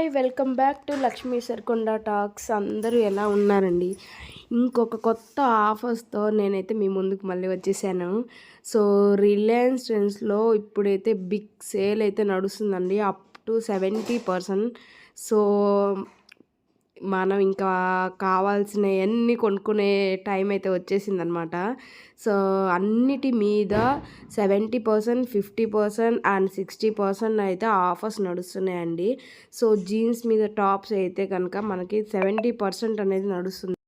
Hi welcome back to Lakshmi Sarikonda talks. అందరూ ఎలా ఉన్నారండి? ఇంకొక కొత్త ఆఫర్స్తో నేనైతే మీ ముందుకు మళ్ళీ వచ్చేసాను. సో రిలయన్స్ ట్రెండ్స్లో ఇప్పుడైతే బిగ్ సేల్ అయితే నడుస్తుందండి, అప్ టు 70%. సో మనం ఇంకా కావాల్సినవన్నీ కొనుక్కునే టైం అయితే వచ్చేసిందనమాట. సో అన్నిటి మీద 70%, 50% అండ్ 60% అయితే ఆఫర్స్ నడుస్తున్నాయండి. సో జీన్స్ మీద టాప్స్ అయితే కనుక మనకి 70% అనేది నడుస్తుంది.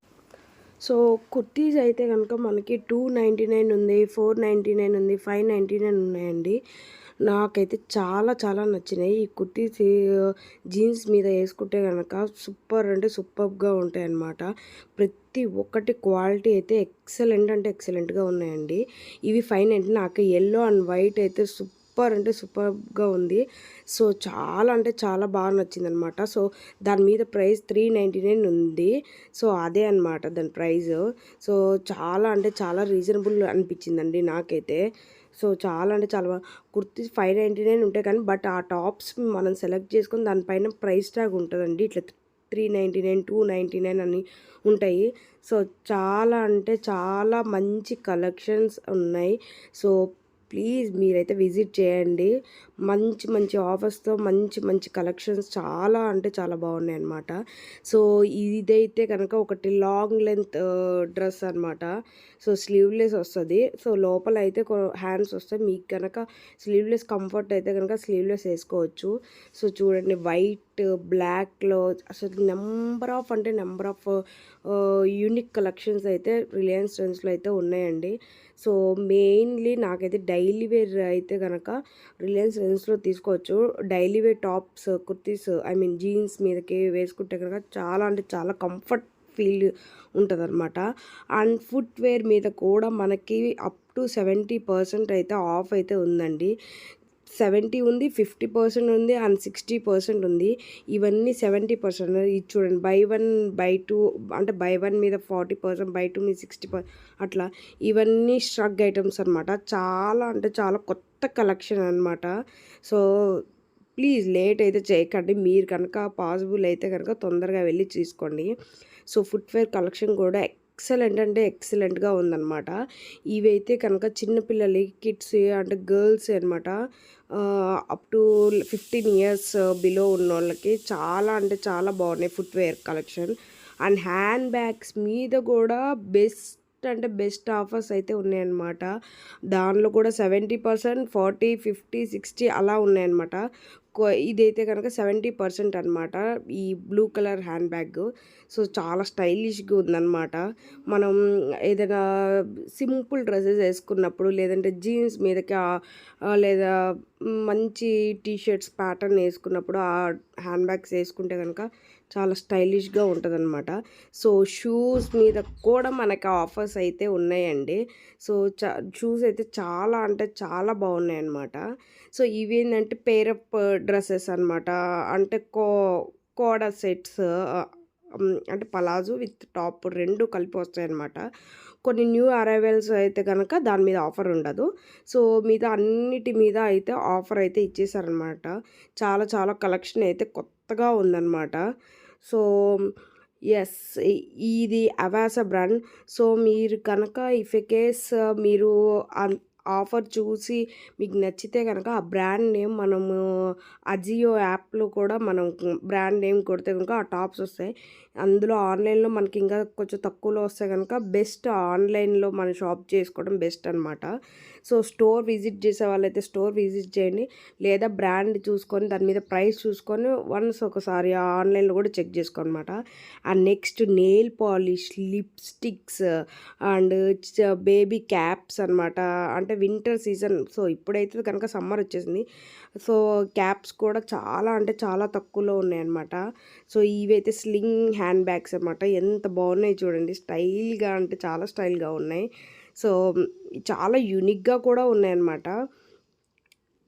సో కుర్తీస్ అయితే కనుక మనకి 299 ఉంది, 499 ఉంది, 599 ఉన్నాయండి. నాకైతే చాలా చాలా నచ్చినాయి ఈ కుర్తీస్. జీన్స్ మీద వేసుకుంటే కనుక సూపర్ అంటే సూపర్గా ఉంటాయి అన్నమాట. ప్రతి ఒక్కటి క్వాలిటీ అయితే ఎక్సలెంట్ అంటే ఎక్సలెంట్గా ఉన్నాయండి. ఇవి 590, నాకు ఎల్లో అండ్ వైట్ అయితే సూపర్ అంటే సూపర్గా ఉంది. సో చాలా అంటే చాలా బాగా నచ్చింది అనమాట. సో దాని మీద ప్రైస్ 399 ఉంది. సో అదే అనమాట దాని ప్రైస్. సో చాలా అంటే చాలా రీజనబుల్ అనిపించిందండి నాకైతే. సో చాలా అంటే చాలా బాగా కుర్తీస్ 599 ఉంటాయి కానీ, బట్ ఆ టాప్స్ మనం సెలెక్ట్ చేసుకొని దానిపైన ప్రైస్ ట్యాగ్ ఉంటుందండి. ఇట్లా 399, 299 అని ఉంటాయి. సో చాలా అంటే చాలా మంచి కలెక్షన్స్ ఉన్నాయి. సో ప్లీజ్ మీరైతే విజిట్ చేయండి. మంచి మంచి ఆఫర్స్తో మంచి మంచి కలెక్షన్స్ చాలా అంటే చాలా బాగున్నాయి అన్నమాట. సో ఇదైతే కనుక ఒకటి లాంగ్ లెంత్ డ్రెస్ అనమాట. సో స్లీవ్లెస్ వస్తుంది. సో లోపల అయితే హ్యాండ్స్ వస్తాయి. మీకు కనుక స్లీవ్లెస్ కంఫర్ట్ అయితే కనుక స్లీవ్లెస్ వేసుకోవచ్చు. సో చూడండి, వైట్ బ్లాక్లో అసలు నెంబర్ ఆఫ్ యూనిక్ కలెక్షన్స్ అయితే రిలయన్స్ ట్రెండ్స్లో అయితే ఉన్నాయండి. సో మెయిన్లీ నాకైతే డైలీ వేర్ అయితే కనుక రిలయన్స్ ట్రెండ్స్లో తీసుకోవచ్చు. Daily wear tops, kurtis, jeans మీదకి వేసుకుంటే కనుక చాలా అంటే చాలా కంఫర్ట్ ఫీల్ ఉంటుంది అనమాట. అండ్ ఫుట్వేర్ మీద కూడా మనకి అప్ టు 70% అయితే ఆఫ్ అయితే ఉందండి. 70 ఉంది, 50% ఉంది అండ్ 60% ఉంది. ఇవన్నీ 70%. ఇది చూడండి, బై 1 బై 2 అంటే బై 1 మీద 40%, బై 2 మీద 60% అట్లా. ఇవన్నీ స్ట్రగ్ ఐటమ్స్ అనమాట. చాలా అంటే చాలా కొత్త కలెక్షన్ అనమాట. సో ప్లీజ్ లేట్ అయితే చేయకండి. మీరు కనుక పాసిబుల్ అయితే కనుక తొందరగా వెళ్ళి తీసుకోండి. సో ఫుట్వేర్ కలెక్షన్ కూడా ఎక్సలెంట్ అంటే ఎక్సలెంట్గా ఉందన్నమాట. ఇవైతే కనుక చిన్నపిల్లలకి, కిడ్స్ అంటే గర్ల్స్ అనమాట, అప్ టు 15 ఇయర్స్ బిలో ఉన్న వాళ్ళకి చాలా అంటే చాలా బాగున్నాయి footwear collection. And hand bags మీద కూడా బెస్ట్ అంటే బెస్ట్ ఆఫర్స్ అయితే ఉన్నాయన్నమాట. దానిలో కూడా 70%, 40, 50, 60 అలా ఉన్నాయన్నమాట. ఇదైతే కనుక 70% అనమాట. ఈ blue colour hand bag. So చాలా స్టైలిష్గా ఉందన్నమాట. మనం ఏదైనా సింపుల్ డ్రెస్సెస్ వేసుకున్నప్పుడు, లేదంటే జీన్స్ మీదకి లేదా మంచి టీషర్ట్స్ ప్యాటర్న్ వేసుకున్నప్పుడు ఆ హ్యాండ్ బ్యాగ్స్ వేసుకుంటే కనుక చాలా స్టైలిష్గా ఉంటుందన్నమాట. సో షూస్ మీద కూడా మనకి ఆఫర్స్ అయితే ఉన్నాయండి. సో షూస్ అయితే చాలా అంటే చాలా బాగున్నాయి అన్నమాట. సో ఇవేంటంటే పేరప్ డ్రెస్సెస్ అనమాట. అంటే కోడా సెట్స్, అంటే పలాజో విత్ టాప్ 2 కలిపి వస్తాయన్నమాట. కొన్ని న్యూ అరైవల్స్ అయితే కనుక దాని మీద ఆఫర్ ఉండదు. సో మీద అన్నిటి మీద అయితే ఆఫర్ అయితే ఇచ్చేసారనమాట. చాలా చాలా కలెక్షన్ అయితే కొత్తగా ఉందన్నమాట. సో ఎస్, ఇది అవాసా బ్రాండ్. సో మీరు కనుక ఇఫ్ ఎ కేస్ మీరు ఆఫర్ చూసి మీకు నచ్చితే కనుక ఆ బ్రాండ్ నేమ్ మనము అజియో యాప్లో కూడా మనం బ్రాండ్ నేమ్ కొడితే కనుక ఆ టాప్స్ వస్తాయి. అందులో ఆన్లైన్లో మనకి ఇంకా కొంచెం తక్కువలో వస్తే కనుక బెస్ట్ ఆన్లైన్లో మనం షాప్ చేసుకోవడం బెస్ట్ అనమాట. సో స్టోర్ విజిట్ చేసే వాళ్ళైతే స్టోర్ విజిట్ చేయండి, లేదా బ్రాండ్ చూసుకొని దాని మీద ప్రైస్ చూసుకొని వన్స్ ఒకసారి ఆన్లైన్లో కూడా చెక్ చేసుకోనమాట. And next nail polish, lipsticks and baby caps అనమాట. అంటే వింటర్ సీజన్, సో ఇప్పుడైతే కనుక సమ్మర్ వచ్చేసింది. సో క్యాప్స్ కూడా చాలా అంటే చాలా తక్కువలో ఉన్నాయన్నమాట. సో ఇవైతే స్లింగ్ హ్యాండ్ బ్యాగ్స్ అనమాట. ఎంత బాగున్నాయి చూడండి, స్టైల్గా అంటే చాలా స్టైల్గా ఉన్నాయి. సో చాలా యూనిక్గా కూడా ఉన్నాయన్నమాట.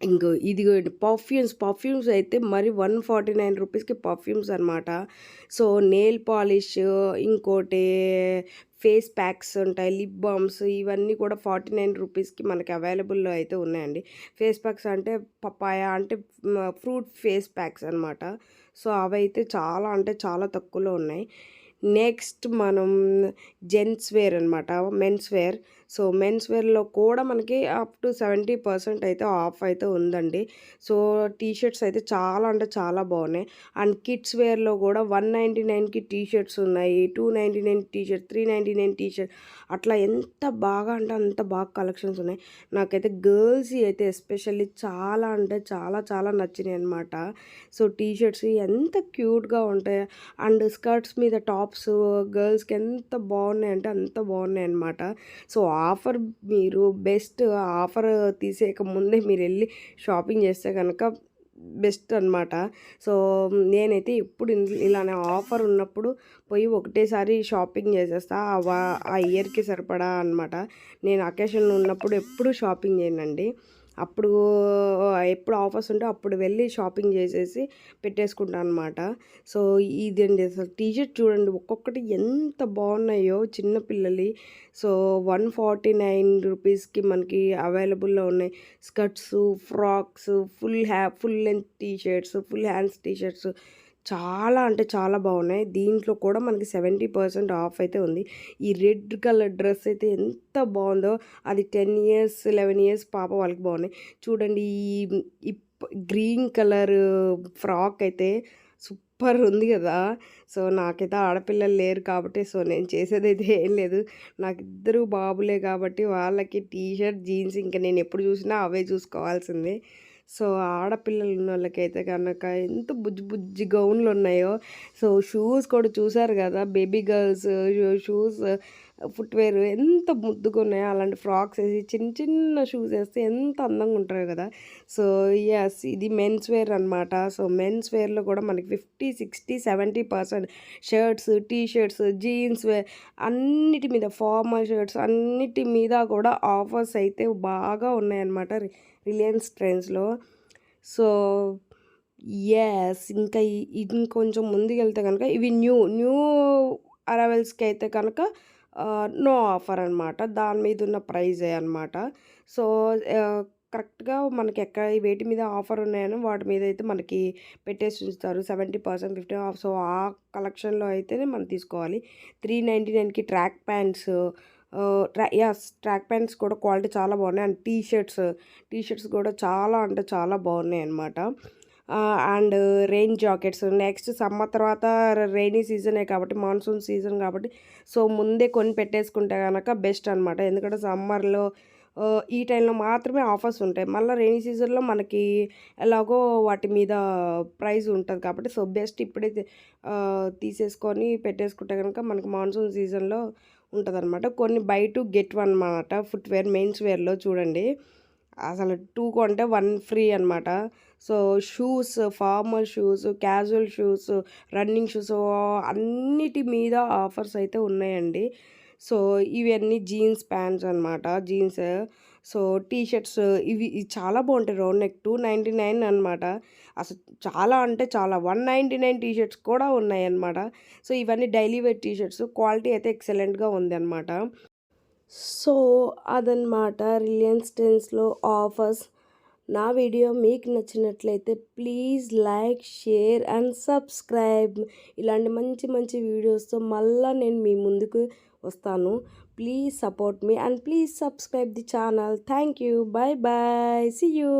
ఇంకో ఇదిగోండి పర్ఫ్యూమ్స్ అయితే మరి 149 రూపీస్కి పర్ఫ్యూమ్స్ అనమాట. సో నెయిల్ పాలిష్, ఇంకోటి ఫేస్ ప్యాక్స్ ఉంటాయి, లిప్ బామ్స్, ఇవన్నీ కూడా 49 రూపీస్కి మనకి అవైలబుల్లో అయితే ఉన్నాయండి. ఫేస్ ప్యాక్స్ అంటే పపాయ అంటే ఫ్రూట్ ఫేస్ ప్యాక్స్ అనమాట. సో అవైతే చాలా అంటే చాలా తక్కువలో ఉన్నాయి. నెక్స్ట్ మనం జెంట్స్ వేర్ అనమాట, మెన్స్ వేర్. సో మెన్స్ వేర్లో కూడా మనకి అప్ టు 70% అయితే ఆఫ్ అయితే ఉందండి. సో టీ షర్ట్స్ అయితే చాలా అంటే చాలా బాగున్నాయి. అండ్ కిడ్స్ వేర్లో కూడా 199కి టీ షర్ట్స్ ఉన్నాయి, 299 టీ షర్ట్, 399 టీ షర్ట్, అట్లా ఎంత బాగా అంటే అంత బాగా కలెక్షన్స్ ఉన్నాయి. నాకైతే గర్ల్స్ అయితే ఎస్పెషల్లీ చాలా అంటే చాలా చాలా నచ్చినాయి అనమాట. సో టీ షర్ట్స్ ఎంత క్యూట్గా ఉంటాయి. అండ్ స్కర్ట్స్ మీద టాప్స్ గర్ల్స్కి ఎంత బాగున్నాయి అంటే అంత బాగున్నాయి అనమాట. సో ఆఫర్ మీరు బెస్ట్ ఆఫర్ తీసేయక ముందే మీరు వెళ్ళి షాపింగ్ చేస్తే కనుక బెస్ట్ అనమాట. సో నేనైతే ఎప్పుడు ఇలానే ఆఫర్ ఉన్నప్పుడు పోయి ఒకటేసారి షాపింగ్ చేసేస్తా. ఆ ఇయర్కి సరిపడా అనమాట. నేను అకేషన్ ఉన్నప్పుడు ఎప్పుడు షాపింగ్ చేయనండి. అప్పుడు ఎప్పుడు ఆఫర్స్ ఉంటే అప్పుడు వెళ్ళి షాపింగ్ చేసేసి పెట్టేసుకుంటాను అనమాట. సో ఇదండి అసలు టీ షర్ట్ చూడండి, ఒక్కొక్కటి ఎంత బాగున్నాయో చిన్నపిల్లలి. సో 149 రూపీస్కి మనకి అవైలబుల్లో ఉన్నాయి. Skirts, frocks, full length T shirts, full hands T shirts చాలా అంటే చాలా బాగున్నాయి. దీంట్లో కూడా మనకి 70% ఆఫ్ అయితే ఉంది. ఈ రెడ్ కలర్ డ్రెస్ అయితే ఎంత బాగుందో, అది 10 ఇయర్స్ 11 ఇయర్స్ పాప వాళ్ళకి బాగున్నాయి. చూడండి ఈ గ్రీన్ కలర్ ఫ్రాక్ అయితే సూపర్ ఉంది కదా. సో నాకైతే ఆడపిల్లలు లేరు కాబట్టి సో నేను చేసేదైతే ఏం లేదు. నాకు ఇద్దరు బాబులే కాబట్టి వాళ్ళకి టీ షర్ట్, జీన్స్ ఇంకా నేను ఎప్పుడు చూసినా అవే చూసుకోవాల్సిందే. సో ఆడపిల్లలు ఉన్న వాళ్ళకైతే కనుక ఎంత బుజ్జి బుజ్జి గౌన్లు ఉన్నాయో. సో షూస్ కూడా చూసారు కదా, బేబీ గర్ల్స్ షూస్, ఫుట్వేర్ ఎంత ముద్దుగా ఉన్నాయో. అలాంటి ఫ్రాక్స్ వేసి చిన్న చిన్న షూస్ వేస్తే ఎంత అందంగా ఉంటారు కదా. సో ఎస్, ఇది మెన్స్ వేర్ అనమాట. సో మెన్స్ వేర్లో కూడా మనకి 50, 60, 70% shirts, T shirts, jeans wear అన్నిటి మీద, ఫార్మల్ షర్ట్స్ అన్నిటి మీద కూడా ఆఫర్స్ అయితే బాగా ఉన్నాయన్నమాట రిలయన్స్ ట్రెండ్స్లో. సో ఎస్, ఇంకా ఇంకొంచెం ముందుకెళ్తే కనుక ఇవి న్యూ అరైవల్స్కి అయితే కనుక నో ఆఫర్ అనమాట. దాని మీద ఉన్న ప్రైజే అనమాట. సో కరెక్ట్గా మనకి వేటి మీద ఆఫర్ ఉన్నాయని వాటి మీద అయితే మనకి పెట్టేసి ఉంచుతారు 70%, 50 ఆఫ్. సో ఆ కలెక్షన్లో అయితేనే మనం తీసుకోవాలి. 399కి ట్రాక్ ప్యాంట్స్, ట్రాక్ ప్యాంట్స్ కూడా క్వాలిటీ చాలా బాగున్నాయి. అండ్ టీ షర్ట్స్ కూడా చాలా అంటే చాలా బాగున్నాయి అనమాట. And rain jackets, next summer తర్వాత రెయినీ సీజనే కాబట్టి, మాన్సూన్ సీజన్ కాబట్టి సో ముందే కొని పెట్టేసుకుంటే కనుక బెస్ట్ అనమాట. ఎందుకంటే సమ్మర్లో ఈ టైంలో మాత్రమే ఆఫర్స్ ఉంటాయి. మళ్ళీ రెయినీ సీజన్లో మనకి ఎలాగో వాటి మీద ప్రైస్ ఉంటుంది కాబట్టి సో బెస్ట్ ఇప్పుడే తీసేసుకొని పెట్టేసుకుంటే కనుక మనకి మాన్సూన్ సీజన్లో ఉంటుందన్నమాట. కొన్ని బై 2 get 1 అనమాట. ఫుట్వేర్ మెన్స్ వేర్లో చూడండి, అసలు 2 కొంటే 1 ఫ్రీ అనమాట. So shoes, formal shoes, casual shoes, running shoes అన్నిటి మీద ఆఫర్స్ అయితే ఉన్నాయండి. సో ఇవన్నీ జీన్స్ ప్యాంట్స్ అనమాట, జీన్స్. సో టీ షర్ట్స్ ఇవి చాలా బాగుంటాయి. రౌండ్ నెక్ 299 అనమాట. అసలు చాలా అంటే చాలా 199 టీ షర్ట్స్ కూడా ఉన్నాయన్నమాట. సో ఇవన్నీ daily wear T shirts, quality అయితే ఎక్సలెంట్గా ఉంది అనమాట. సో అదనమాట రిలయన్స్ ట్రెండ్స్లో ఆఫర్స్. నా వీడియో మీకు నచ్చినట్లయితే please like, share and subscribe. ఇలాంటి మంచి మంచి వీడియోస్తో మళ్ళీ నేను మీ ముందుకు వస్తాను. Please support me and please subscribe the channel. Thank you. Bye bye. See you.